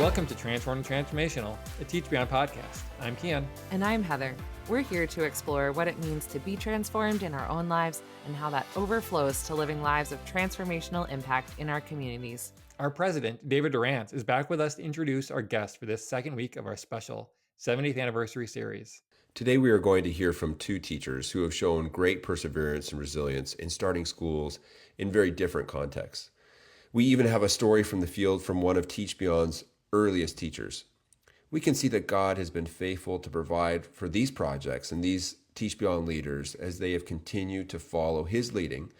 Welcome to Transformed and Transformational, a TeachBeyond podcast. I'm Kian. And I'm Heather. We're here to explore what it means to be transformed in our own lives and how that overflows to living lives of transformational impact in our communities. Our president, David Durant, is back with us to introduce our guest for this second week of our special 70th anniversary series. Today we are going to hear from two teachers who have shown great perseverance and resilience in starting schools in very different contexts. We even have a story from the field from one of TeachBeyond's earliest teachers. We can see that God has been faithful to provide for these projects and these TeachBeyond leaders as they have continued to follow his leading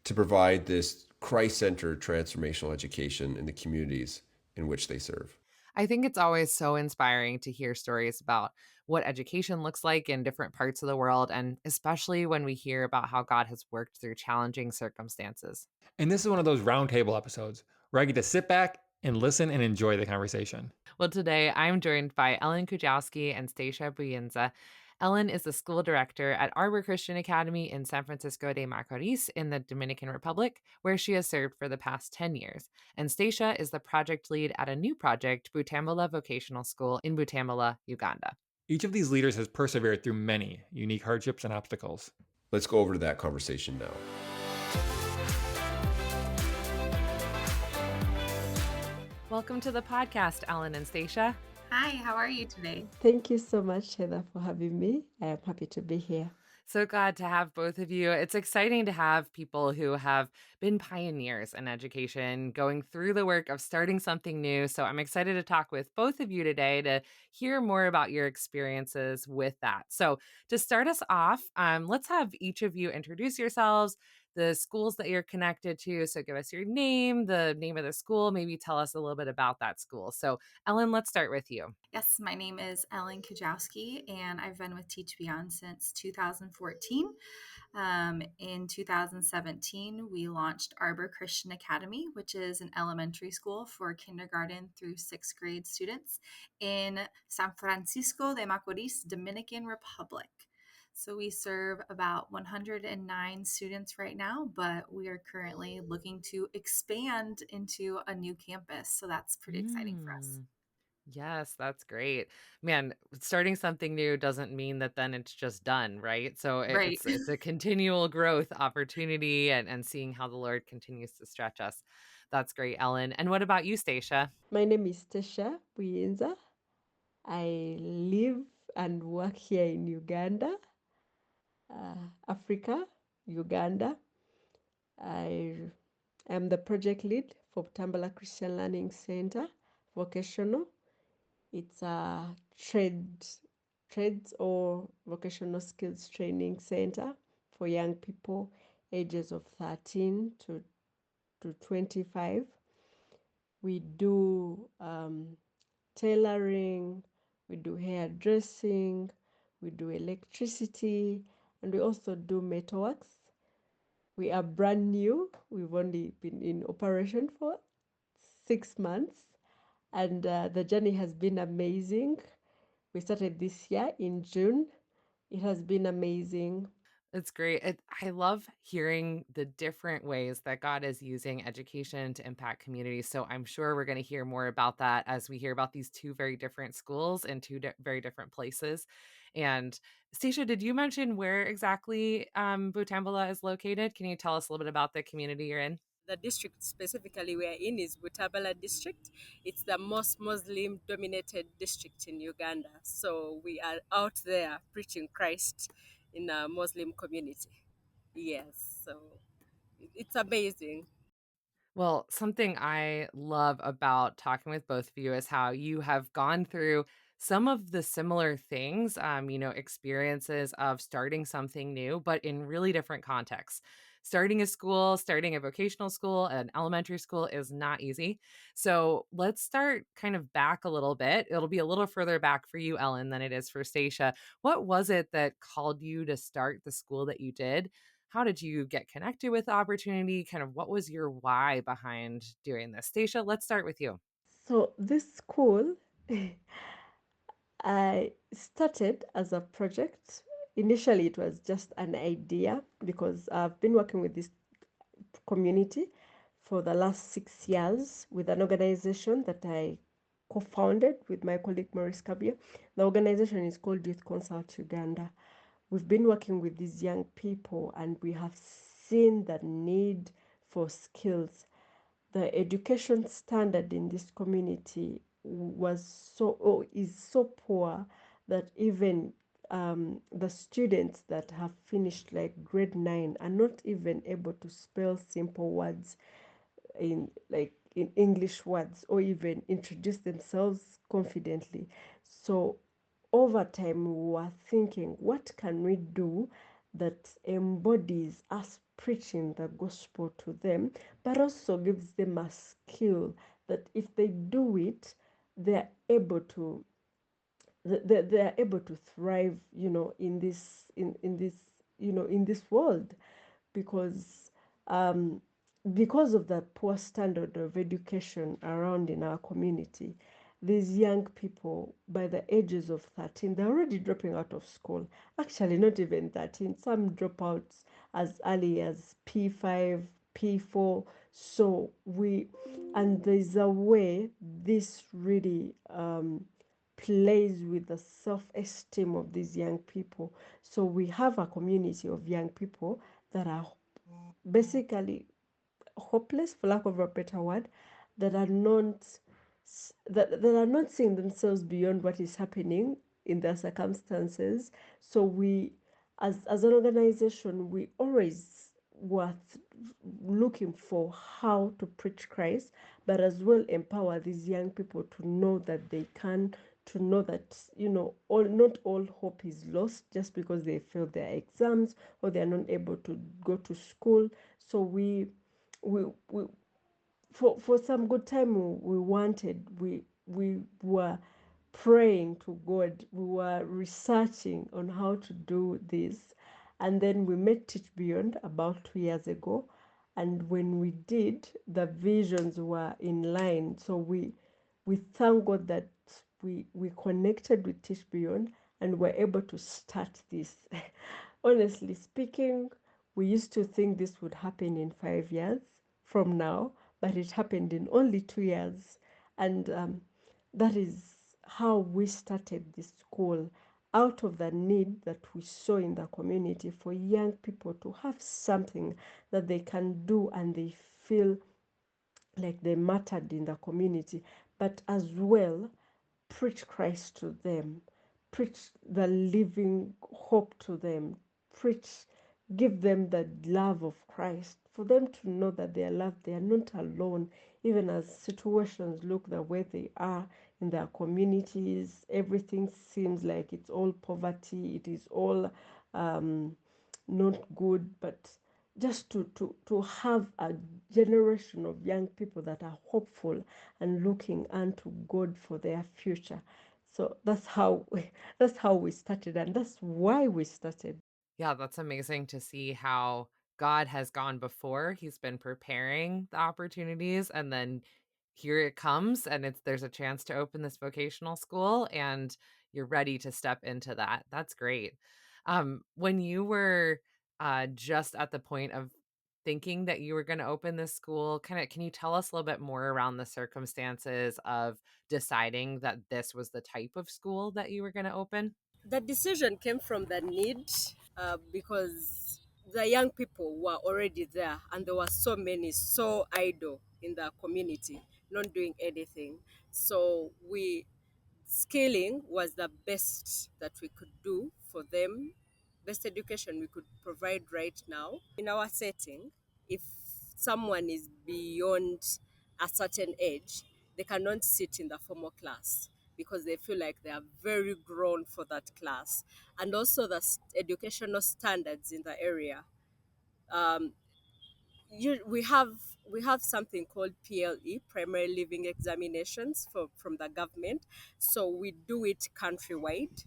to provide this Christ-centered transformational education in the communities in which they serve. I think it's always so inspiring to hear stories about what education looks like in different parts of the world, and especially when we hear about how God has worked through challenging circumstances. And this is one of those roundtable episodes where I get to sit back and listen and enjoy the conversation. Well, today I'm joined by Ellen Kujawski and Steshire Buyinza. Ellen is the school director at Arbor Christian Academy in San Francisco de Macorís in the Dominican Republic, where she has served for the past 10 years. And Steshire is the project lead at a new project, Butambala Vocational School in Butambala, Uganda. Each of these leaders has persevered through many unique hardships and obstacles. Let's go over to that conversation now. Welcome to the podcast, Ellen and Steshire. Hi, how are you today? Thank you so much, Heather, for having me. I am happy to be here. So glad to have both of you. It's exciting to have people who have been pioneers in education, going through the work of starting something new. So I'm excited to talk with both of you today to hear more about your experiences with that. So to start us off, let's have each of you introduce yourselves, the schools that you're connected to. So give us your name, the name of the school, maybe tell us a little bit about that school. So Ellen, let's start with you. Yes, my name is Ellen Kujawski, and I've been with TeachBeyond since 2014. In 2017, we launched Arbor Christian Academy, which is an elementary school for kindergarten through sixth grade students in San Francisco de Macorís, Dominican Republic. So we serve about 109 students right now, but we are currently looking to expand into a new campus. So that's pretty exciting for us. Yes, that's great. Man, starting something new doesn't mean that then it's just done, right? So Right. it's a continual growth opportunity and seeing how the Lord continues to stretch us. That's great, Ellen. And what about you, Steshire? My name is Steshire Buyinza. I live and work here in Uganda, Africa, Uganda. I am the project lead for Butambala Christian Learning Center, vocational. It's a trades or vocational skills training center for young people ages of 13 to 25. We do tailoring, we do hairdressing, we do electricity, and we also do metalworks. We are brand new. We've only been in operation for 6 months, and the journey has been amazing. We started this year in June. It has been amazing. It's great. I love hearing the different ways that God is using education to impact communities. So I'm sure we're going to hear more about that as we hear about these two very different schools in two very different places. And Steshire, did you mention where exactly Butambala is located? Can you tell us a little bit about the community you're in? The district specifically we're in is Butambala district. It's the most Muslim dominated district in Uganda. So we are out there preaching Christ in a Muslim community. Yes, so it's amazing. Well, something I love about talking with both of you is how you have gone through some of the similar things, experiences of starting something new, but in really different contexts. Starting a school, starting a vocational school, an elementary school is not easy. So let's start kind of back a little bit. It'll be a little further back for you, Ellen, than it is for Steshire. What was it that called you to start the school that you did? How did you get connected with the opportunity? Kind of what was your why behind doing this? Steshire, let's start with you. So this school, I started as a project. Initially, it was just an idea because I've been working with this community for the last 6 years with an organization that I co-founded with my colleague Maurice Kabia. The organization is called Youth Consult Uganda. We've been working with these young people and we have seen the need for skills. The education standard in this community is so poor that even the students that have finished like grade 9 are not even able to spell simple words in English words or even introduce themselves confidently. So over time we were thinking, what can we do that embodies us preaching the gospel to them, but also gives them a skill that if they do it, they're able to they are able to thrive, in this, in this world, because um, because of the poor standard of education around in our community, these young people by the ages of 13, they're already dropping out of school. Actually, not even 13. Some drop out as early as P5, P4. So and there's a way this really plays with the self-esteem of these young people. So we have a community of young people that are basically hopeless, for lack of a better word, that are not that are not seeing themselves beyond what is happening in their circumstances. So we, as an organization, we always were looking for how to preach Christ, but as well empower these young people to know that they can, to know that, not all hope is lost just because they failed their exams or they are not able to go to school. So we for some good time we were praying to God. We were researching on how to do this, and then we met Teach Beyond about 2 years ago. And when we did, the visions were in line. So we thank God that we connected with Teach Beyond and were able to start this. Honestly speaking, we used to think this would happen in 5 years from now, but it happened in only 2 years. And that is how we started this school, out of the need that we saw in the community for young people to have something that they can do and they feel like they mattered in the community, but as well preach Christ to them, preach the living hope to them, preach, give them the love of Christ, for them to know that they are loved, they are not alone, even as situations look the way they are in their communities. Everything seems like it's all poverty, it is all not good, but just to have a generation of young people that are hopeful and looking unto God for their future. So that's how we started, and that's why we started. Yeah, that's amazing to see how God has gone before. He's been preparing the opportunities, and then here it comes, and there's a chance to open this vocational school, and you're ready to step into that. That's great. When you were just at the point of thinking that you were going to open this school, can you tell us a little bit more around the circumstances of deciding that this was the type of school that you were going to open? The decision came from the need, because the young people were already there and there were so many so idle in the community, not doing anything. So we scaling was the best that we could do for them, best education we could provide right now in our setting. If someone is beyond a certain age, they cannot sit in the formal class because they feel like they are very grown for that class. And also the educational standards in the area. Um, we have something called PLE, primary living examinations, from the government. So we do it countrywide,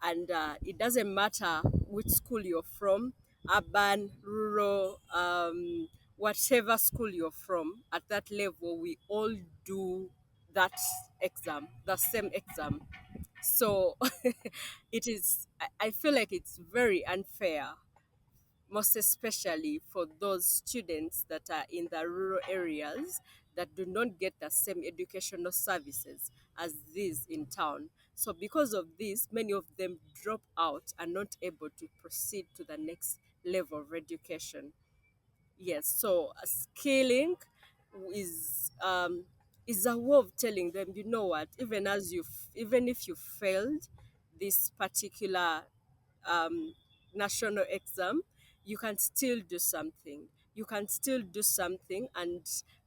and it doesn't matter which school you're from, urban, rural, whatever school you're from. At that level, we all do that exam, the same exam. So I feel like it's very unfair, most especially for those students that are in the rural areas that do not get the same educational services as these in town. So because of this, many of them drop out and not able to proceed to the next level of education. Yes, so scaling is a way of telling them, you know what, even if you failed this particular national exam, you can still do something. You can still do something, and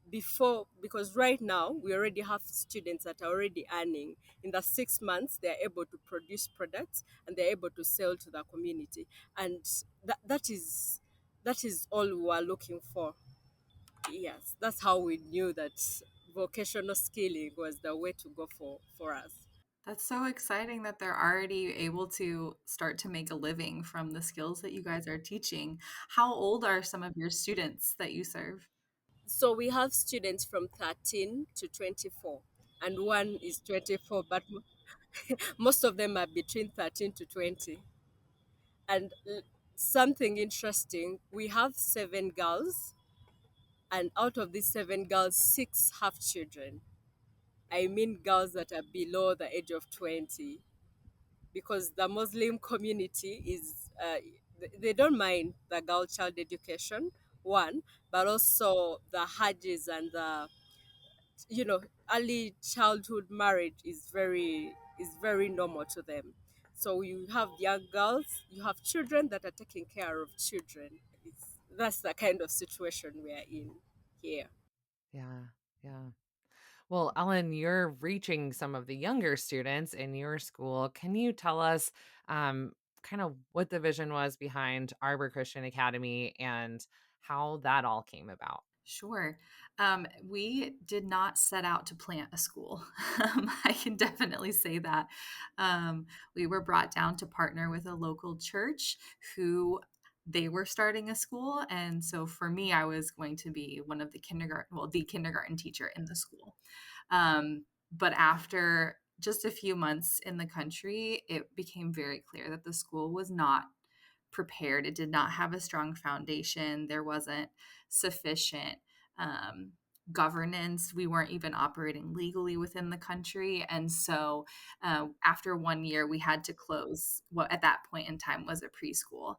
because right now we already have students that are already earning. In the 6 months, they are able to produce products and they're able to sell to the community, and that is all we are looking for. Yes, that's how we knew that vocational skilling was the way to go for us. That's so exciting that they're already able to start to make a living from the skills that you guys are teaching. How old are some of your students that you serve? So we have students from 13 to 24, and one is 24, but most of them are between 13 to 20. And something interesting, we have 7 girls, and out of these 7 girls, 6 have children. I mean, girls that are below the age of 20, because the Muslim community they don't mind the girl child education, one, but also the hajjis and the, you know, early childhood marriage is very normal to them. So you have young girls, you have children that are taking care of children. That's the kind of situation we are in here. Yeah. Yeah. Well, Ellen, you're reaching some of the younger students in your school. Can you tell us kind of what the vision was behind Arbor Christian Academy and how that all came about? Sure. We did not set out to plant a school. I can definitely say that. We were brought down to partner with a local church who they were starting a school. And so for me, I was going to be one of the the kindergarten teacher in the school. But after just a few months in the country, it became very clear that the school was not prepared. It did not have a strong foundation. There wasn't sufficient um, governance. We weren't even operating legally within the country. And so after 1 year, we had to close what at that point in time was a preschool.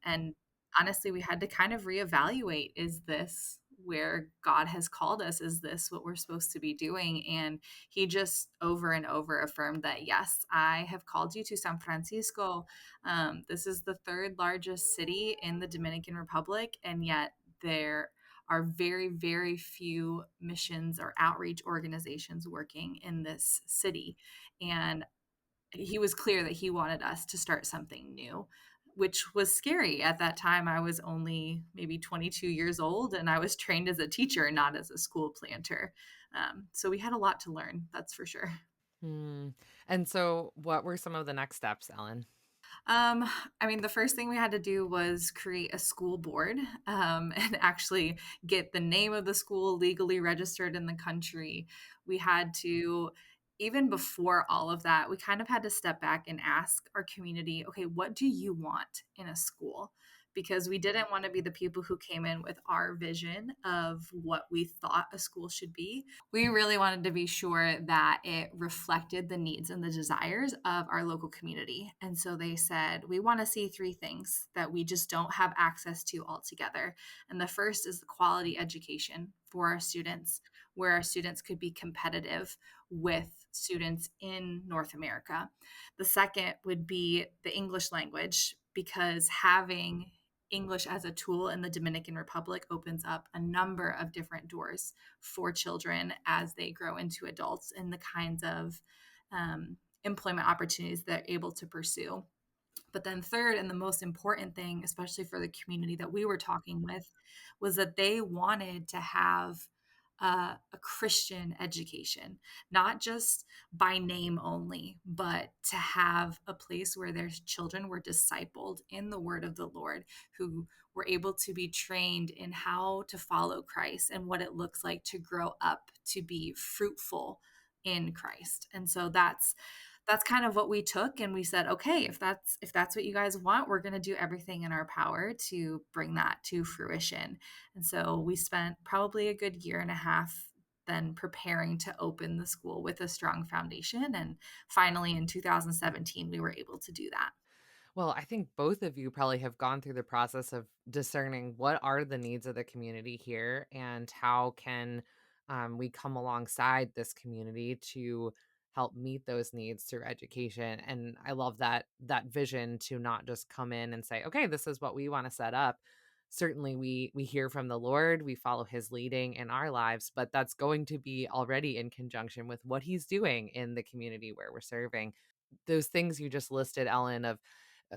And honestly, we had to kind of reevaluate, is this where God has called us? Is this what we're supposed to be doing? And he just over and over affirmed that, yes, I have called you to San Francisco. This is the third largest city in the Dominican Republic, and yet there are very, very few missions or outreach organizations working in this city. And he was clear that he wanted us to start something new, which was scary. At that time, I was only maybe 22 years old, and I was trained as a teacher, not as a school planter. So we had a lot to learn, that's for sure. Hmm. And so, what were some of the next steps, Ellen? Um, I mean, the first thing we had to do was create a school board and actually get the name of the school legally registered in the country. We had to, even before all of that, we kind of had to step back and ask our community, okay, what do you want in a school? Because we didn't want to be the people who came in with our vision of what we thought a school should be. We really wanted to be sure that it reflected the needs and the desires of our local community. And so they said, we want to see 3 things that we just don't have access to altogether. And the first is the quality education for our students, where our students could be competitive with students in North America. The second would be the English language, because having English as a tool in the Dominican Republic opens up a number of different doors for children as they grow into adults and the kinds of employment opportunities they're able to pursue. But then, third, and the most important thing, especially for the community that we were talking with, was that they wanted to have a Christian education, not just by name only, but to have a place where their children were discipled in the word of the Lord, who were able to be trained in how to follow Christ and what it looks like to grow up to be fruitful in Christ. And so that's kind of what we took, and we said, okay, if that's what you guys want, we're going to do everything in our power to bring that to fruition. And so we spent probably a good year and a half then preparing to open the school with a strong foundation. And finally in 2017, we were able to do that. Well, I think both of you probably have gone through the process of discerning what are the needs of the community here and how can we come alongside this community to help meet those needs through education. And I love that vision to not just come in and say, okay, this is what we want to set up. Certainly we hear from the Lord, we follow his leading in our lives, but that's going to be already in conjunction with what he's doing in the community where we're serving. Those things you just listed, Ellen, of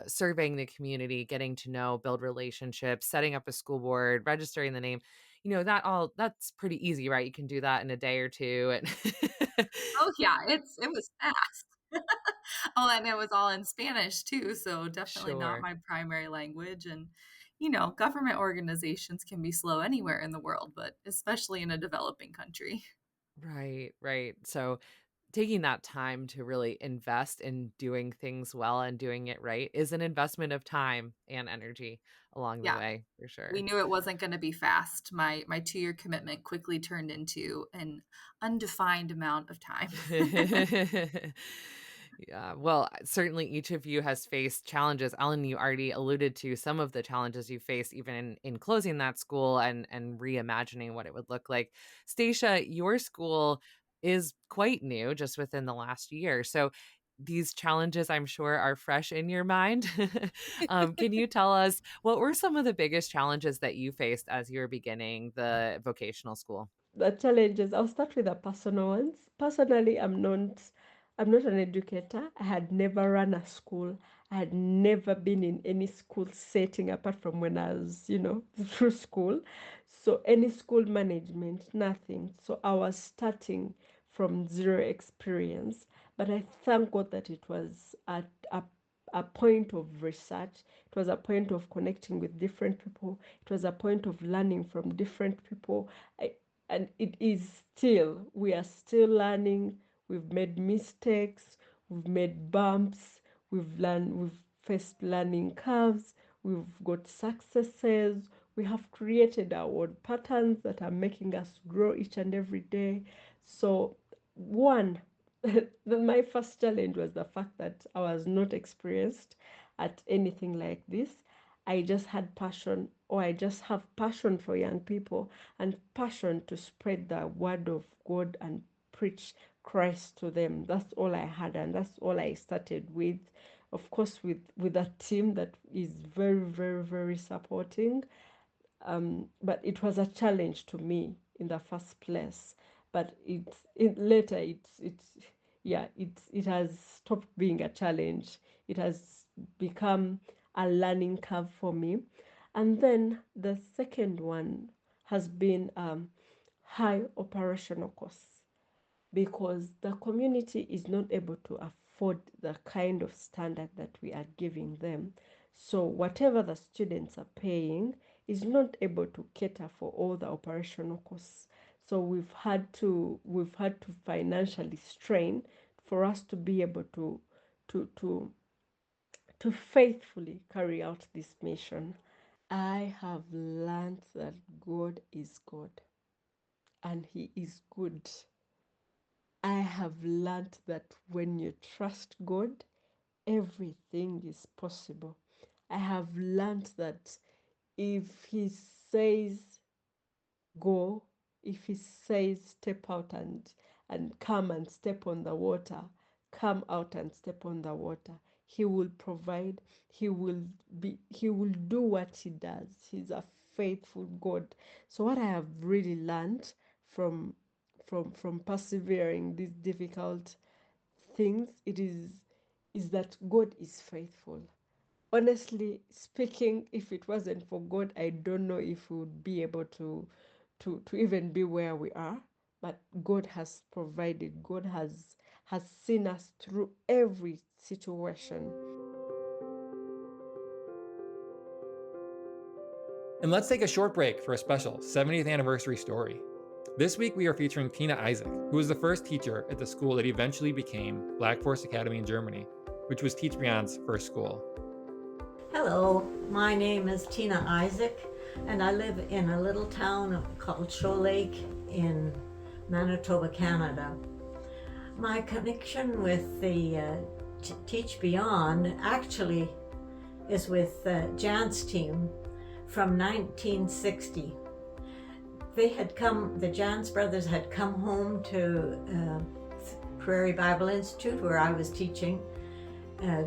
surveying the community, getting to know, build relationships, setting up a school board, registering the name, that's pretty easy, right? You can do that in a day or two. And Oh yeah, it was fast. Oh, and it was all in Spanish too, so definitely not sure. my primary language. And government organizations can be slow anywhere in the world, but especially in a developing country. Right, right. So taking that time to really invest in doing things well and doing it right is an investment of time and energy along the Yeah, way, for we sure. knew it wasn't going to be fast. My 2-year commitment quickly turned into an undefined amount of time. Yeah, well, certainly each of you has faced challenges. Ellen, you already alluded to some of the challenges you faced even in closing that school and reimagining what it would look like. Stacia, your school is quite new, just within the last year. So these challenges, I'm sure, are fresh in your mind. Can you tell us what were some of the biggest challenges that you faced as you were beginning the vocational school? The challenges, I'll start with the personal ones. Personally, I'm not an educator. I had never run a school. I had never been in any school setting apart from when I was, through school. So any school management, nothing. So I was starting from zero experience. But I thank God that it was at a point of research. It was a point of connecting with different people. It was a point of learning from different people. And it is still, we are still learning. We've made mistakes, we've made bumps, we've faced learning curves, we've got successes, we have created our own patterns that are making us grow each and every day. So one, my first challenge was the fact that I was not experienced at anything like this. I just had passion, or I just have passion for young people and passion to spread the word of God and preach Christ to them. That's all I had, and that's all I started with. Of course, with a team that is very, very, very supporting. But it was a challenge to me in the first place. But later it has stopped being a challenge. It has become a learning curve for me. And then the second one has been high operational costs, because the community is not able to afford the kind of standard that we are giving them. So whatever the students are paying is not able to cater for all the operational costs. So we've had to financially strain for us to be able to to to faithfully carry out this mission. I have learned that God is God and He is good. I have learned that when you trust God, everything is possible. I have learned that if He says go, if He says step out and come and step on the water, come out and step on the water. He will provide. He will do what He does. He's a faithful God. So what I have really learned from from persevering these difficult things, is that God is faithful. Honestly speaking, if it wasn't for God, I don't know if we would be able to even be where we are. But God has provided. God has seen us through every situation. And let's take a short break for a special 70th anniversary story. This week, we are featuring Tina Isaac, who was the first teacher at the school that eventually became Black Forest Academy in Germany, which was TeachBeyond's first school. Hello, my name is Tina Isaac, and I live in a little town called Shoal Lake in Manitoba, Canada. My connection with the Teach Beyond actually is with Jan's team from 1960. The Jans brothers had come home to Prairie Bible Institute, where I was teaching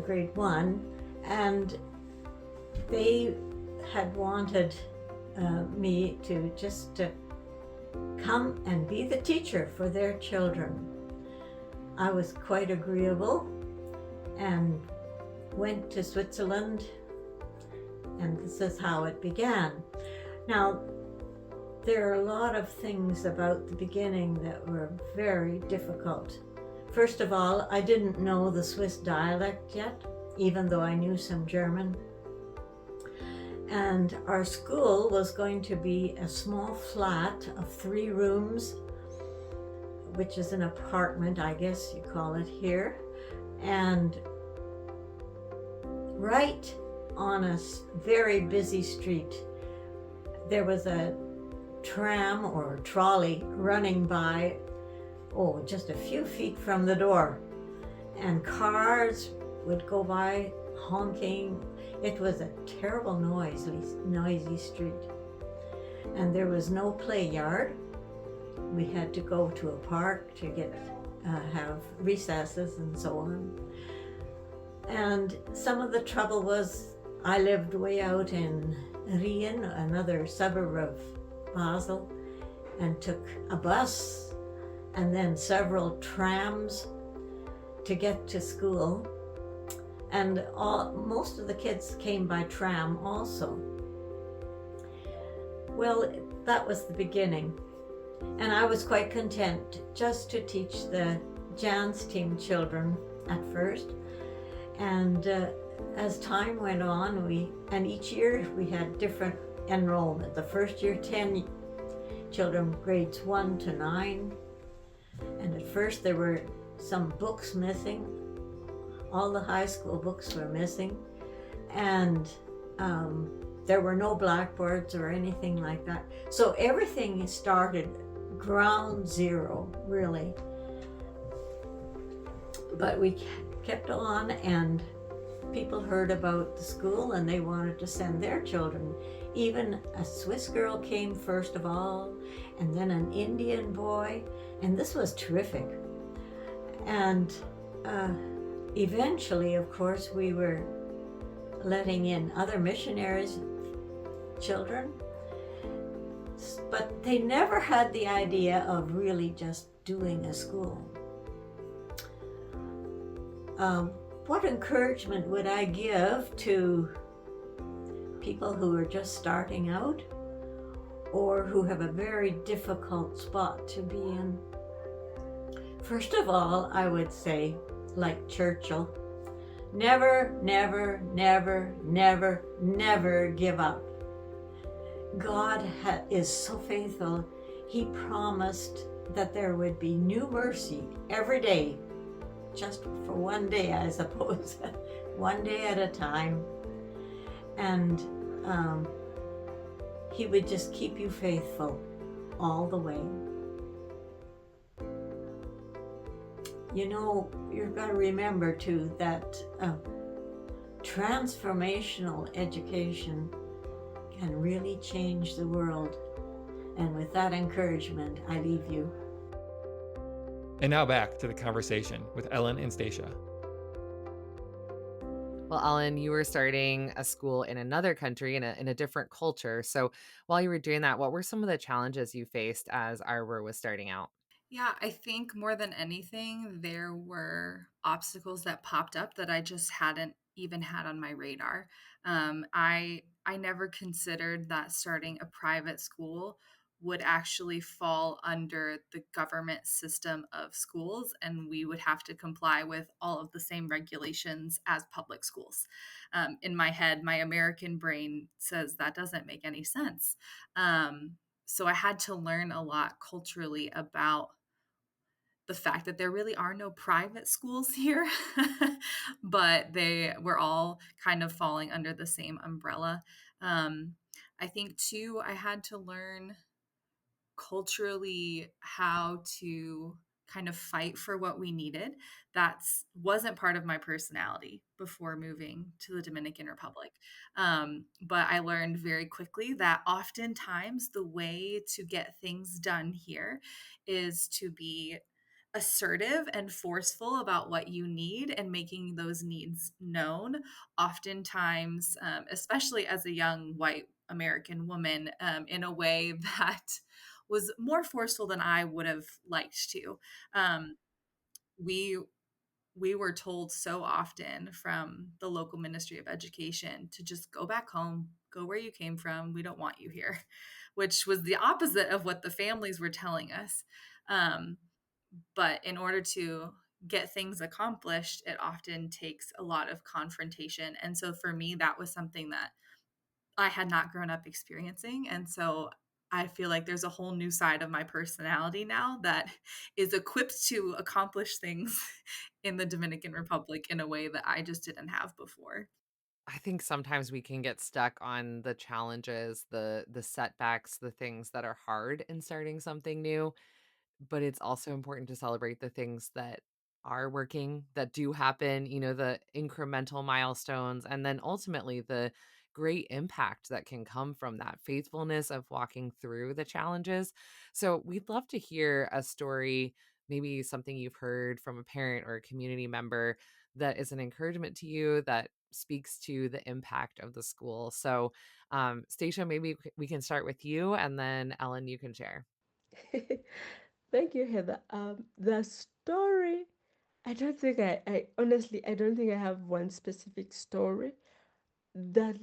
grade 1, and they had wanted me to just come and be the teacher for their children. I was quite agreeable and went to Switzerland, and this is how it began. Now, there are a lot of things about the beginning that were very difficult. First of all, I didn't know the Swiss dialect yet, even though I knew some German. And our school was going to be a small flat of 3 rooms, which is an apartment, I guess you call it here. And right on a very busy street, there was a tram or trolley running by, just a few feet from the door. And cars would go by honking. It was a terrible noisy street. And there was no play yard. We had to go to a park to have recesses and so on. And some of the trouble was I lived way out in Rien, another suburb of Basel, and took a bus and then several trams to get to school. And most of the kids came by tram also. Well, that was the beginning. And I was quite content just to teach the Jan's team children at first. And as time went on, each year we had different enrollment. The first year, 10 children, grades 1 to 9. And at first there were some books missing. All the high school books were missing. And there were no blackboards or anything like that. So everything started ground zero, really. But we kept on, and people heard about the school and they wanted to send their children. Even a Swiss girl came first of all, and then an Indian boy, and this was terrific. And eventually, of course, we were letting in other missionaries' children, but they never had the idea of really just doing a school. What encouragement would I give to people who are just starting out or who have a very difficult spot to be in? First of all, I would say, like Churchill, never, never, never, never, never give up. God is so faithful. He promised that there would be new mercy every day, just for one day, I suppose, one day at a time. And He would just keep you faithful all the way. You know, you've got to remember too that transformational education can really change the world. And with that encouragement, I leave you. And now back to the conversation with Ellen and Stacia. Well, Ellen, you were starting a school in another country, in a different culture. So while you were doing that, what were some of the challenges you faced as Arbor was starting out? Yeah, I think more than anything, there were obstacles that popped up that I just hadn't even had on my radar. I never considered that starting a private school would actually fall under the government system of schools, and we would have to comply with all of the same regulations as public schools. In my head, my American brain says that doesn't make any sense. So I had to learn a lot culturally about the fact that there really are no private schools here, but they were all kind of falling under the same umbrella. Um, I think too, I had to learn culturally how to kind of fight for what we needed. That's wasn't part of my personality before moving to the Dominican Republic. But I learned very quickly that oftentimes the way to get things done here is to be assertive and forceful about what you need and making those needs known. Oftentimes, especially as a young white American woman, in a way that was more forceful than I would have liked to. Um, we we were told so often from the local Ministry of Education to just go back home, go where you came from. We don't want you here, which was the opposite of what the families were telling us. Um, but in order to get things accomplished, it often takes a lot of confrontation. And so for me, that was something that I had not grown up experiencing. And so I feel like there's a whole new side of my personality now that is equipped to accomplish things in the Dominican Republic in a way that I just didn't have before. I think sometimes we can get stuck on the challenges, the setbacks, the things that are hard in starting something new. But it's also important to celebrate the things that are working, that do happen, the incremental milestones, and then ultimately the great impact that can come from that faithfulness of walking through the challenges. So we'd love to hear a story, maybe something you've heard from a parent or a community member that is an encouragement to you that speaks to the impact of the school. So, Stacia, maybe we can start with you, and then Ellen, you can share. Thank you, Heather. The story, I don't think I honestly, I don't think I have one specific story. That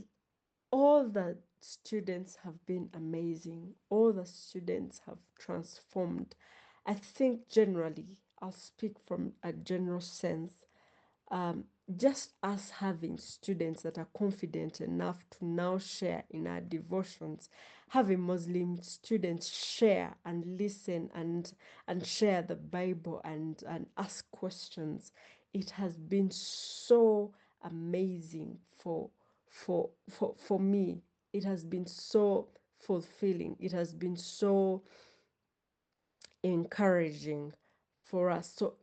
all the students have been amazing. All the students have transformed. I think generally, I'll speak from a general sense. um, just us having students that are confident enough to now share in our devotions, having Muslim students share and listen and share the Bible and ask questions, it has been so amazing for me. It has been so fulfilling. It has been so encouraging for us. So,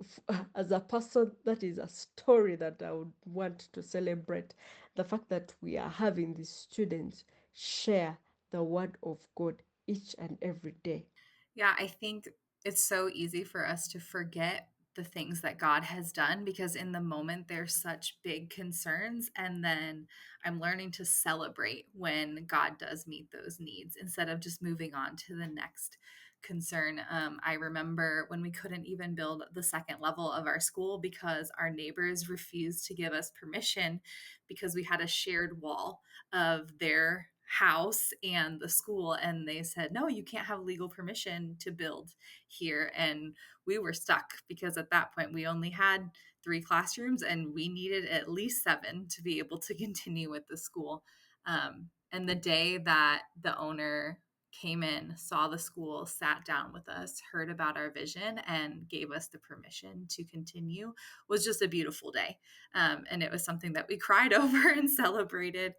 as a person, that is a story that I would want to celebrate. The fact that we are having these students share the word of God each and every day. Yeah, I think it's so easy for us to forget the things that God has done because in the moment there's such big concerns. And then I'm learning to celebrate when God does meet those needs instead of just moving on to the next concern. I remember when we couldn't even build the second level of our school because our neighbors refused to give us permission because we had a shared wall of their house and the school, and they said no, you can't have legal permission to build here. And we were stuck because at that point we only had 3 classrooms and we needed at least 7 to be able to continue with the school. And the day that the owner came in, saw the school, sat down with us, heard about our vision, and gave us the permission to continue was just a beautiful day. And it was something that we cried over and celebrated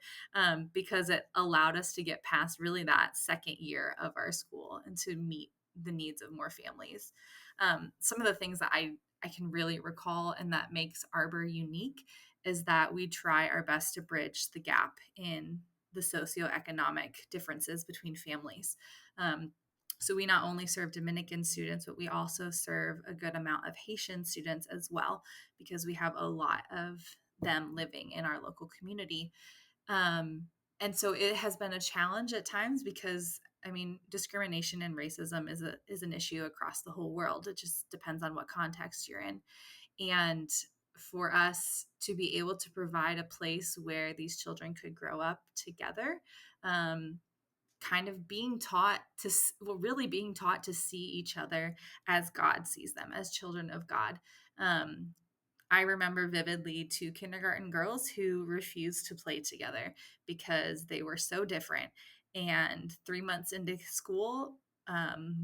because it allowed us to get past really that second year of our school and to meet the needs of more families. Some of the things that I can really recall and that makes Arbor unique is that we try our best to bridge the gap in the socioeconomic differences between families. So we not only serve Dominican students, but we also serve a good amount of Haitian students as well, because we have a lot of them living in our local community. And so it has been a challenge at times because I mean, discrimination and racism is an issue across the whole world. It just depends on what context you're in. And for us to be able to provide a place where these children could grow up together, kind of being taught to, well, really being taught to see each other as God sees them, as children of God. I remember vividly 2 kindergarten girls who refused to play together because they were so different. And 3 months into school,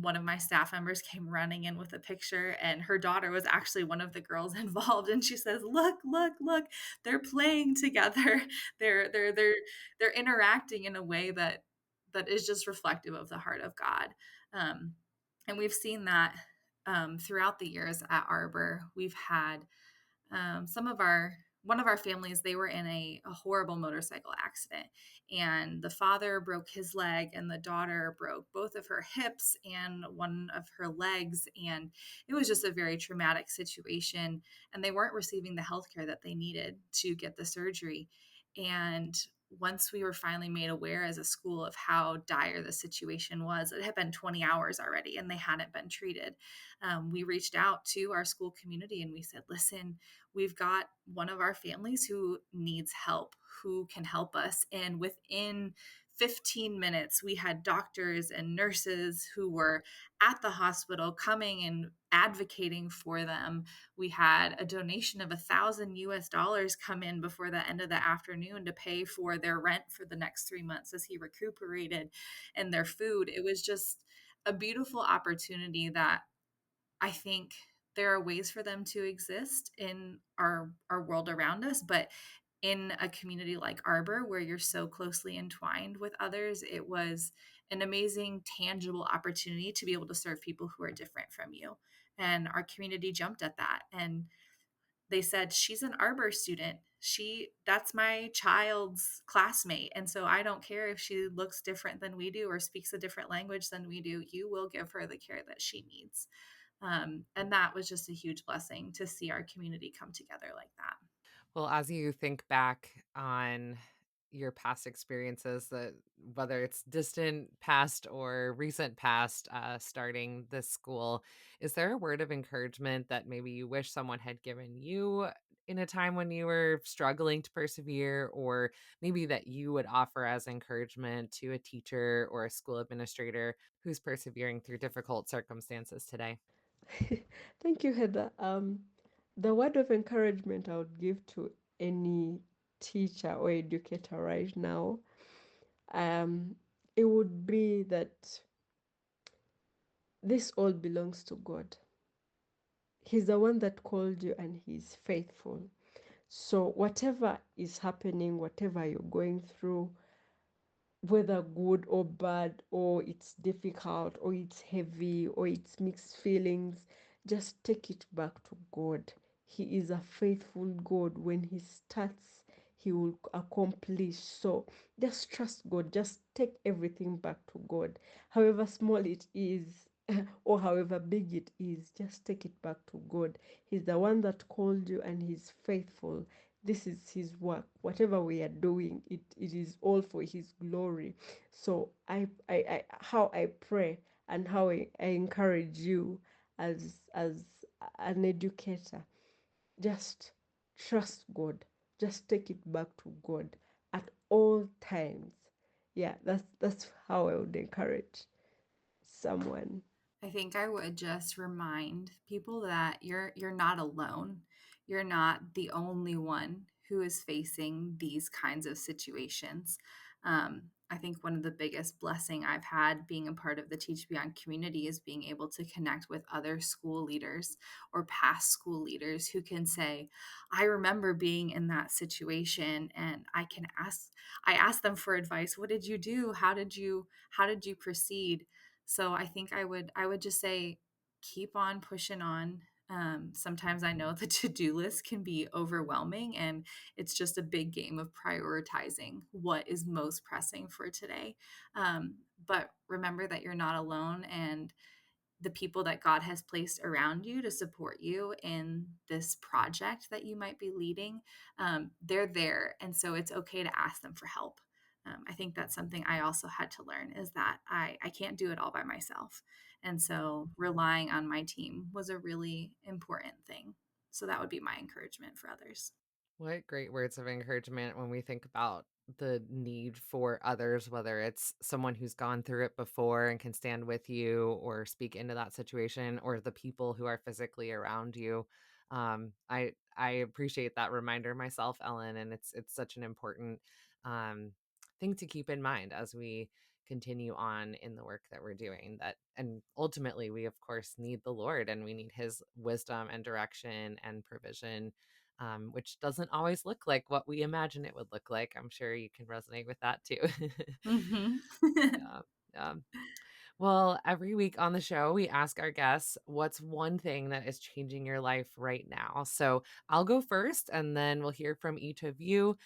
one of my staff members came running in with a picture, and her daughter was actually one of the girls involved. And she says, "Look, look, look! They're playing together. They're interacting in a way that is just reflective of the heart of God." Um, and we've seen that throughout the years at Arbor. We've had some of our one of our families, they were in a horrible motorcycle accident, and the father broke his leg and the daughter broke both of her hips and one of her legs, and it was just a very traumatic situation, and they weren't receiving the health care that they needed to get the surgery. And once we were finally made aware as a school of how dire the situation was, it had been 20 hours already and they hadn't been treated. We reached out to our school community and we said, "Listen, we've got one of our families who needs help, who can help us." And within 15 minutes, we had doctors and nurses who were at the hospital coming and advocating for them. We had a donation of $1,000 come in before the end of the afternoon to pay for their rent for the next 3 months as he recuperated, and their food. It was just a beautiful opportunity that I think there are ways for them to exist in our world around us, but in a community like Arbor, where you're so closely entwined with others, it was an amazing, tangible opportunity to be able to serve people who are different from you. And our community jumped at that. And they said, "She's an Arbor student. That's my child's classmate. And so I don't care if she looks different than we do or speaks a different language than we do. You will give her the care that she needs." And that was just a huge blessing to see our community come together like that. Well, as you think back on your past experiences, that whether it's distant past or recent past, starting this school, is there a word of encouragement that maybe you wish someone had given you in a time when you were struggling to persevere, or maybe that you would offer as encouragement to a teacher or a school administrator who's persevering through difficult circumstances today? Thank you, Heather. The word of encouragement I would give to any teacher or educator right now, um, it would be that this all belongs to God. He's the one that called you and He's faithful. So, whatever is happening, whatever you're going through, whether good or bad, or it's difficult, or it's heavy, or it's mixed feelings, just take it back to God. He is a faithful God. When He starts, He will accomplish. So just trust God. Just take everything back to God. However small it is, or however big it is, just take it back to God. He's the one that called you and He's faithful. This is His work. Whatever we are doing, it is all for His glory. So how I pray and how I encourage you as an educator, just trust God. Just take it back to God at all times. Yeah, that's how I would encourage someone. I think I would just remind people that you're not alone. You're not the only one who is facing these kinds of situations. I think one of the biggest blessing I've had being a part of the Teach Beyond community is being able to connect with other school leaders or past school leaders who can say, "I remember being in that situation," and I ask them for advice. "What did you do? How did you proceed?" So I think I would just say keep on pushing on. Sometimes I know the to-do list can be overwhelming, and it's just a big game of prioritizing what is most pressing for today. But remember that you're not alone, and the people that God has placed around you to support you in this project that you might be leading, they're there. And so it's okay to ask them for help. I think that's something I also had to learn, is that I can't do it all by myself. And so relying on my team was a really important thing. So that would be my encouragement for others. What great words of encouragement when we think about the need for others, whether it's someone who's gone through it before and can stand with you or speak into that situation, or the people who are physically around you. I appreciate that reminder myself, Ellen, and it's such an important um thing to keep in mind as we continue on in the work that we're doing. And ultimately, we of course need the Lord, and we need His wisdom and direction and provision, which doesn't always look like what we imagine it would look like. I'm sure you can resonate with that too. Mhm. Yeah. Yeah. Well, every week on the show, we ask our guests, what's one thing that is changing your life right now? So I'll go first, and then we'll hear from each of you.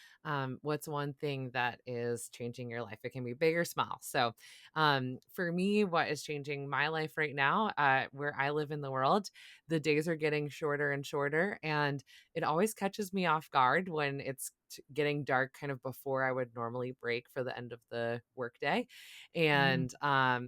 What's one thing that is changing your life? It can be big or small. So for me, what is changing my life right now, where I live in the world, the days are getting shorter and shorter. And it always catches me off guard when it's getting dark kind of before I would normally break for the end of the workday. And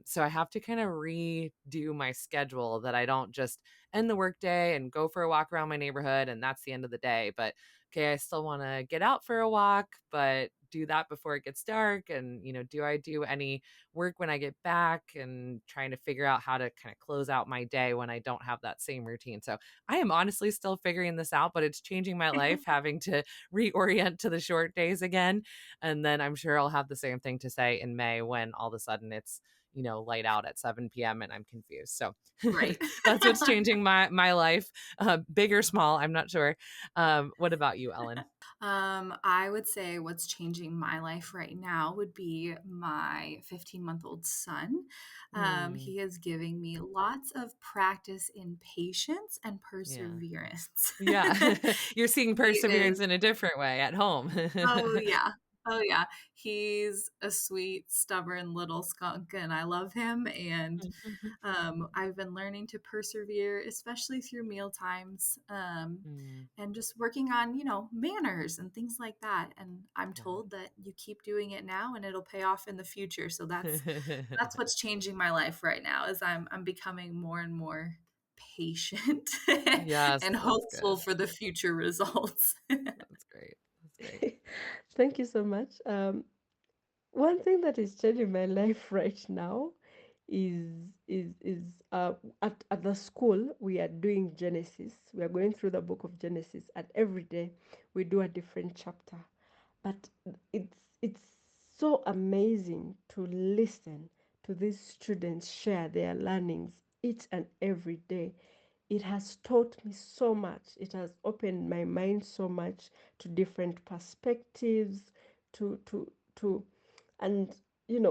so I have to kind of redo my schedule, that I don't just end the workday and go for a walk around my neighborhood and that's the end of the day. But okay, I still want to get out for a walk, but do that before it gets dark. And, do I do any work when I get back, and trying to figure out how to kind of close out my day when I don't have that same routine. So I am honestly still figuring this out, but it's changing my life, having to reorient to the short days again. And then I'm sure I'll have the same thing to say in May, when all of a sudden it's, light out at 7 p.m. and I'm confused. So Right. that's what's changing my life, big or small, I'm not sure. What about you, Ellen? I would say what's changing my life right now would be my 15-month-old son. He is giving me lots of practice in patience and Yeah. perseverance. Yeah. You're seeing He perseverance is in a different way at home. Oh, yeah. Oh, yeah. He's a sweet, stubborn little skunk, and I love him. And I've been learning to persevere, especially through meal times, and just working on, manners and things like that. And I'm Yeah. told that you keep doing it now and it'll pay off in the future. So that's what's changing my life right now, is I'm becoming more and more patient Yes, and that's hopeful good. for the future results. That's great. That's great. Thank you so much. One thing that is changing my life right now is at the school we are doing Genesis. We are going through the book of Genesis, and every day we do a different chapter. But it's so amazing to listen to these students share their learnings each and every day. It has taught me so much. It has opened my mind so much to different perspectives, to and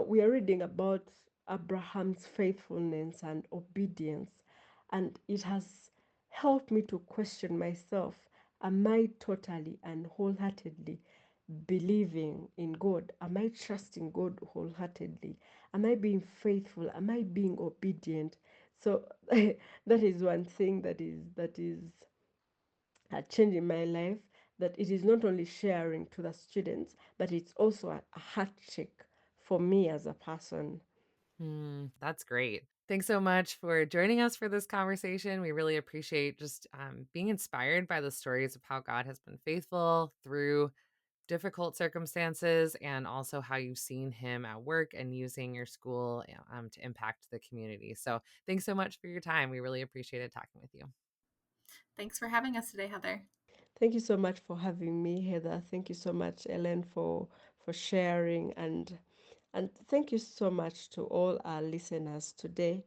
we are reading about Abraham's faithfulness and obedience, and it has helped me to question myself. Am I totally and wholeheartedly believing in God? Am I trusting God wholeheartedly? Am I being faithful? Am I being obedient? So that is one thing that is changing my life, that it is not only sharing to the students, but it's also a heart check for me as a person. That's great. Thanks so much for joining us for this conversation. We really appreciate just being inspired by the stories of how God has been faithful through difficult circumstances, and also how you've seen Him at work and using your school to impact the community. So thanks so much for your time. We really appreciated talking with you. Thanks for having us today, Heather. Thank you so much for having me, Heather. Thank you so much, Ellen, for sharing, and thank you so much to all our listeners today,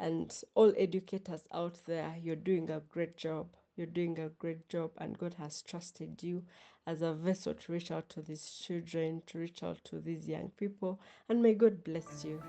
and all educators out there. You're doing a great job. You're doing a great job, and God has trusted you as a vessel to reach out to these children, to reach out to these young people, and may God bless you.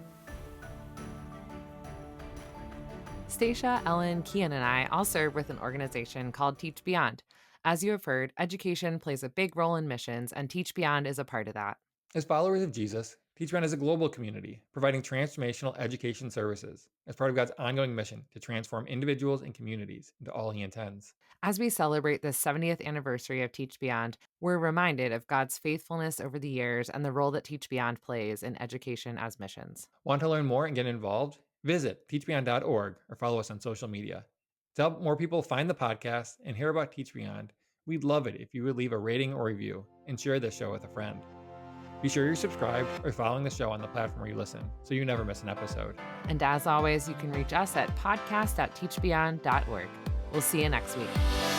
Stacia, Ellen, Kian, and I all serve with an organization called TeachBeyond. As you have heard, education plays a big role in missions, and TeachBeyond is a part of that. As followers of Jesus, TeachBeyond is a global community providing transformational education services as part of God's ongoing mission to transform individuals and communities into all He intends. As we celebrate the 70th anniversary of TeachBeyond, we're reminded of God's faithfulness over the years and the role that TeachBeyond plays in education as missions. Want to learn more and get involved? Visit teachbeyond.org or follow us on social media. To help more people find the podcast and hear about TeachBeyond, we'd love it if you would leave a rating or review and share this show with a friend. Be sure you're subscribed or following the show on the platform where you listen so you never miss an episode. And as always, you can reach us at podcast@teachbeyond.org. We'll see you next week.